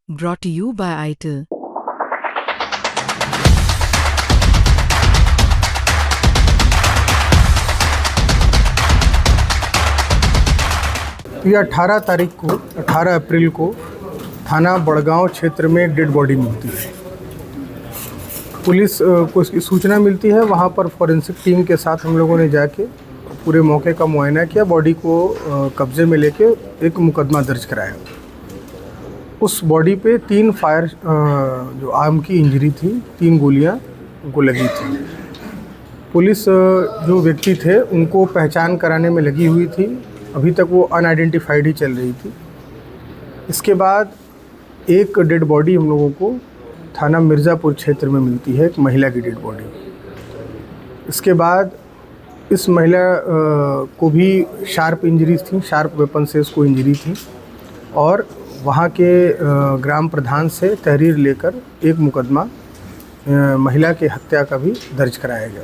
Brought to you by ITIL. ये 18 तारीख को 18 अप्रैल को थाना बड़गांव क्षेत्र में एक डेड बॉडी मिलती है। पुलिस को इसकी सूचना मिलती है। वहाँ पर फॉरेंसिक टीम के साथ हम लोगों ने जाके पूरे मौके का मुआयना किया, बॉडी को कब्जे में लेके एक मुकदमा दर्ज कराया। उस बॉडी पे 3 फायर जो आर्म की इंजरी थी, 3 गोलियां उनको लगी थी। पुलिस जो व्यक्ति थे उनको पहचान कराने में लगी हुई थी। अभी तक वो अनआइडेंटिफाइड ही चल रही थी। इसके बाद एक डेड बॉडी हम लोगों को थाना मिर्ज़ापुर क्षेत्र में मिलती है, एक महिला की डेड बॉडी। इसके बाद इस महिला को भी शार्प इंजरीज थी, शार्प वेपन से इसको इंजरी थी और वहाँ के ग्राम प्रधान से तहरीर लेकर एक मुकदमा महिला के हत्या का भी दर्ज कराया गया।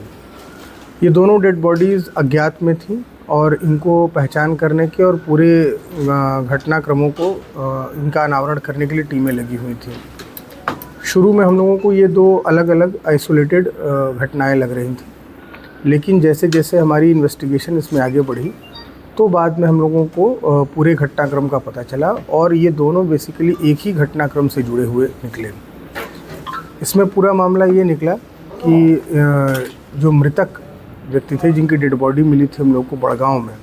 ये दोनों डेड बॉडीज़ अज्ञात में थी और इनको पहचान करने के और पूरे घटनाक्रमों को इनका अनावरण करने के लिए टीमें लगी हुई थी। शुरू में हम लोगों को ये 2 अलग अलग आइसोलेटेड घटनाएं लग रही थी, लेकिन जैसे जैसे हमारी इन्वेस्टिगेशन इसमें आगे बढ़ी तो बाद में हम लोगों को पूरे घटनाक्रम का पता चला और ये दोनों बेसिकली एक ही घटनाक्रम से जुड़े हुए निकले। इसमें पूरा मामला ये निकला कि जो मृतक व्यक्ति थे जिनकी डेड बॉडी मिली थी हम लोग को बड़गांव में,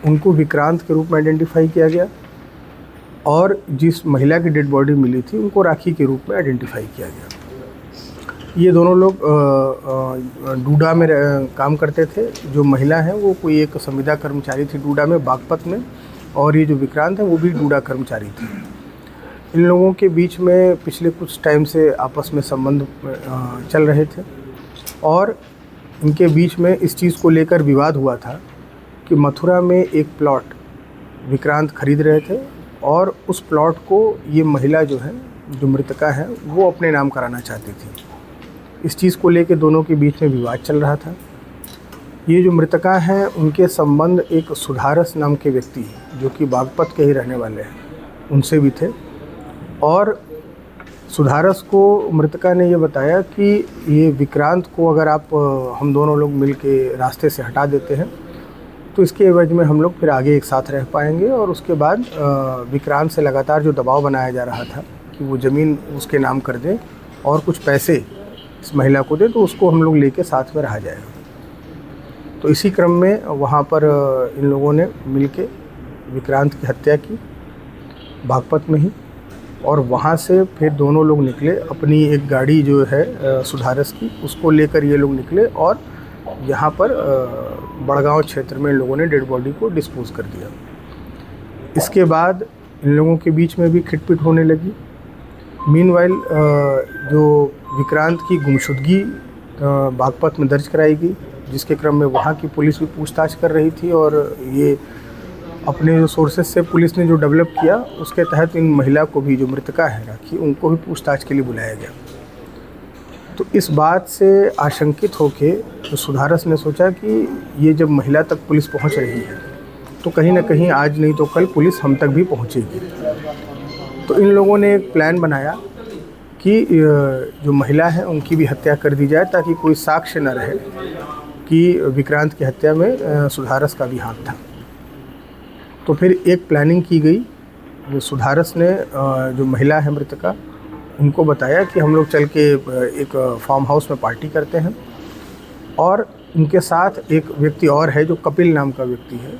उनको विक्रांत के रूप में आइडेंटिफाई किया गया और जिस महिला की डेड बॉडी मिली थी उनको राखी के रूप में आइडेंटिफाई किया गया। ये दोनों लोग डूडा में काम करते थे। जो महिला है वो कोई एक संविदा कर्मचारी थी डूडा में, बागपत में, और ये जो विक्रांत है वो भी डूडा कर्मचारी थी। इन लोगों के बीच में पिछले कुछ टाइम से आपस में संबंध चल रहे थे और इनके बीच में इस चीज़ को लेकर विवाद हुआ था कि मथुरा में एक प्लॉट विक्रांत खरीद रहे थे और उस प्लॉट को ये महिला जो है, जो मृतका है, वो अपने नाम कराना चाहती थी। इस चीज़ को लेकर दोनों के बीच में विवाद चल रहा था। ये जो मृतका हैं उनके संबंध एक सुधारस नाम के व्यक्ति जो कि बागपत के ही रहने वाले हैं उनसे भी थे और सुधारस को मृतका ने ये बताया कि ये विक्रांत को अगर आप हम दोनों लोग मिल के रास्ते से हटा देते हैं तो इसके एवज में हम लोग फिर आगे एक साथ रह पाएंगे। और उसके बाद विक्रांत से लगातार जो दबाव बनाया जा रहा था कि वो ज़मीन उसके नाम कर दें और कुछ पैसे इस महिला को दे तो उसको हम लोग लेके साथ में रहा जाएगा। तो इसी क्रम में वहाँ पर इन लोगों ने मिलके विक्रांत की हत्या की बागपत में ही और वहाँ से फिर दोनों लोग निकले अपनी एक गाड़ी जो है सुधारस की, उसको लेकर ये लोग निकले और यहाँ पर बड़गांव क्षेत्र में इन लोगों ने डेड बॉडी को डिस्पोज कर दिया। इसके बाद इन लोगों के बीच में भी खिटपिट होने लगी। मीनवाइल जो विक्रांत की गुमशुदगी बागपत में दर्ज कराई गई, जिसके क्रम में वहाँ की पुलिस भी पूछताछ कर रही थी और ये अपने जो सोर्सेज से पुलिस ने जो डेवलप किया उसके तहत इन महिला को भी, जो मृतका है राखी, उनको भी पूछताछ के लिए बुलाया गया। तो इस बात से आशंकित होके तो सुधारस ने सोचा कि ये जब महिला तक पुलिस पहुंच रही है तो कहीं ना कहीं आज नहीं तो कल पुलिस हम तक भी पहुंचेगी। तो इन लोगों ने एक प्लान बनाया कि जो महिला है उनकी भी हत्या कर दी जाए ताकि कोई साक्ष्य न रहे कि विक्रांत की हत्या में सुधारस का भी हाथ था। तो फिर एक प्लानिंग की गई। जो सुधारस ने जो महिला है मृतका, उनको बताया कि हम लोग चल के एक फार्म हाउस में पार्टी करते हैं और उनके साथ एक व्यक्ति और है जो कपिल नाम का व्यक्ति है,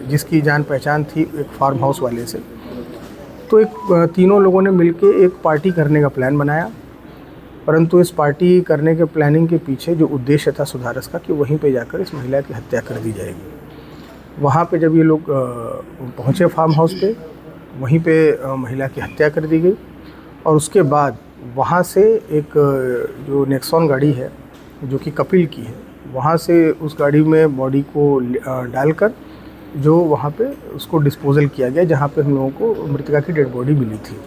जिसकी जान पहचान थी एक फार्म हाउस वाले से। तो एक तीनों लोगों ने मिलके एक पार्टी करने का प्लान बनाया, परंतु इस पार्टी करने के प्लानिंग के पीछे जो उद्देश्य था सुधारस का कि वहीं पे जाकर इस महिला की हत्या कर दी जाएगी। वहाँ पे जब ये लोग पहुँचे फार्म हाउस पे, वहीं पे महिला की हत्या कर दी गई और उसके बाद वहाँ से एक जो नेक्सॉन गाड़ी है जो कि कपिल की है, वहाँ से उस गाड़ी में बॉडी को डालकर जो वहाँ पे उसको डिस्पोजल किया गया जहाँ पे हम लोगों को मृतका की डेड बॉडी मिली थी।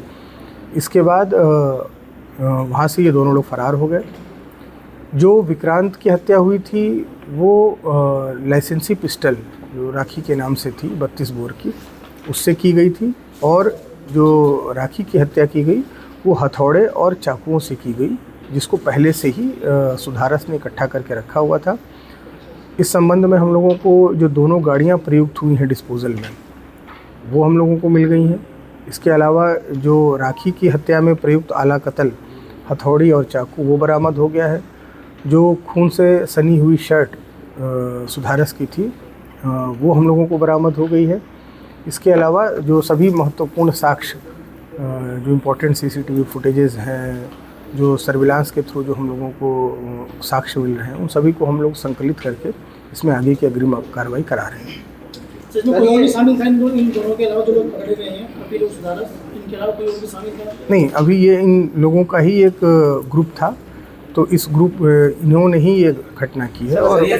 इसके बाद वहाँ से ये दोनों लोग फरार हो गए। जो विक्रांत की हत्या हुई थी वो लाइसेंसी पिस्टल जो राखी के नाम से थी 32 बोर की, उससे की गई थी और जो राखी की हत्या की गई वो हथौड़े और चाकुओं से की गई, जिसको पहले से ही सुधारस ने इकट्ठा करके रखा हुआ था। इस संबंध में हम लोगों को जो दोनों गाड़ियां प्रयुक्त हुई हैं डिस्पोजल में, वो हम लोगों को मिल गई हैं। इसके अलावा जो राखी की हत्या में प्रयुक्त आला कत्ल हथौड़ी और चाकू वो बरामद हो गया है। जो खून से सनी हुई शर्ट सुधारस की थी वो हम लोगों को बरामद हो गई है। इसके अलावा जो सभी महत्वपूर्ण साक्ष्य जो इम्पोर्टेंट सीसीटीवी फुटेजेस हैं, जो सर्विलांस के थ्रू जो हम लोगों को साक्ष्य मिल रहे हैं, उन सभी को हम लोग संकलित करके इसमें आगे की अग्रिम कार्रवाई करा रहे हैं। कोई और भी शामिल था इन दोनों के अलावा जो लोग पकड़े गए हैं, कपिल और सुधारस, इनके अलावा कोई और भी शामिल था? नहीं, अभी ये इन लोगों का ही एक ग्रुप था, तो इस ग्रुप इन्होंने ही ये घटना की है। और ये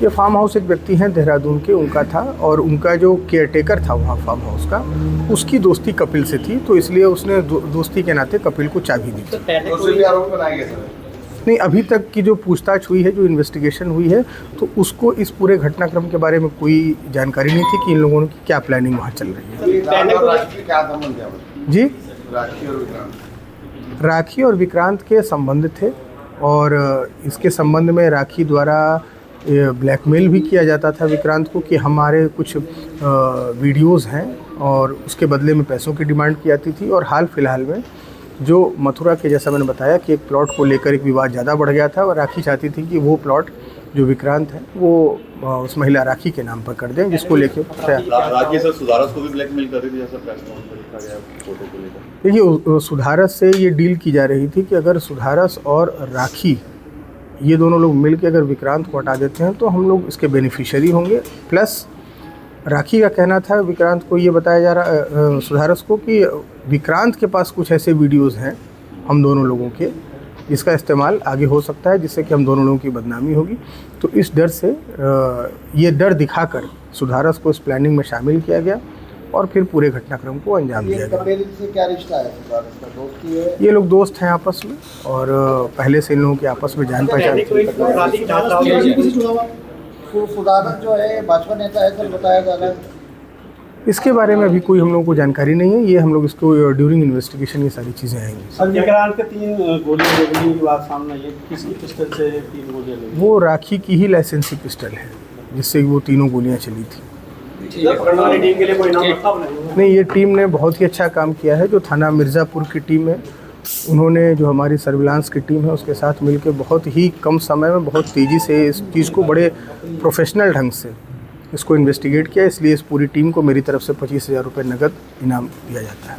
फार्म हाउस एक व्यक्ति हैं देहरादून के, उनका था, और उनका जो केयरटेकर था वहाँ फार्म हाउस का, उसकी दोस्ती कपिल से थी, तो इसलिए उसने दोस्ती के नाते कपिल को चाबी दी थी। नहीं, अभी तक की जो पूछताछ हुई है, जो इन्वेस्टिगेशन हुई है, तो उसको इस पूरे घटनाक्रम के बारे में कोई जानकारी नहीं थी कि इन लोगों की क्या प्लानिंग वहाँ चल रही है। जी, राखी और विक्रांत के संबंध थे, और इसके संबंध में राखी द्वारा ब्लैकमेल भी किया जाता था विक्रांत को कि हमारे कुछ वीडियोस हैं, और उसके बदले में पैसों की डिमांड की जाती थी। और हाल फिलहाल में जो मथुरा के, जैसा मैंने बताया कि एक प्लॉट को लेकर एक विवाद ज़्यादा बढ़ गया था, और राखी चाहती थी कि वो प्लॉट जो विक्रांत है वो उस महिला राखी के नाम पर कर दें, जिसको लेके राखी सर सुधारस को भी ब्लैकमेल कर रही थी, जैसा प्रेस नोट में लिखा गया फोटो को लेकर। देखिए, सुधारस से ये डील की जा रही थी कि अगर सुधारस और राखी ये दोनों लोग मिल के अगर विक्रांत को हटा देते हैं तो हम लोग इसके बेनिफिशियरी होंगे। प्लस राखी का कहना था, विक्रांत को ये बताया जा रहा सुधारस को कि विक्रांत के पास कुछ ऐसे वीडियोस हैं हम दोनों लोगों के, जिसका इस्तेमाल आगे हो सकता है, जिससे कि हम दोनों लोगों की बदनामी होगी। तो इस डर से ये डर दिखाकर सुधारस को इस प्लानिंग में शामिल किया गया, और फिर पूरे घटनाक्रम को अंजाम दिया गया। कपिल से क्या रिश्ता है? सुधारस का दोस्ती है? ये लोग दोस्त हैं आपस में, और पहले से इन लोगों की आपस में जान पहचान थी। सुधारस जो है भाजपा नेता है, तो बताया जा रहा है। इसके बारे में अभी कोई हम लोगों को जानकारी नहीं है, ये हम लोग इसको ड्यूरिंग इन्वेस्टिगेशन ये सारी चीज़ें आएंगी। सर, विक्रांत के 3 गोलियां लगने की बात सामने आई है, किसकी पिस्टल से 3 गोलियां लगी? वो राखी की ही लाइसेंसी पिस्टल है, जिससे वो तीनों गोलियां चली थी। टीम के लिए कोई नाम रखा नहीं, ये टीम ने बहुत ही अच्छा काम किया है। जो थाना मिर्ज़ापुर की टीम है, उन्होंने जो हमारी सर्विलांस की टीम है उसके साथ मिलकर बहुत ही कम समय में बहुत तेज़ी से इस चीज़ को बड़े प्रोफेशनल ढंग से इसको इन्वेस्टिगेट किया। इसलिए इस पूरी टीम को मेरी तरफ से 25,000 रुपये नकद इनाम दिया जाता है।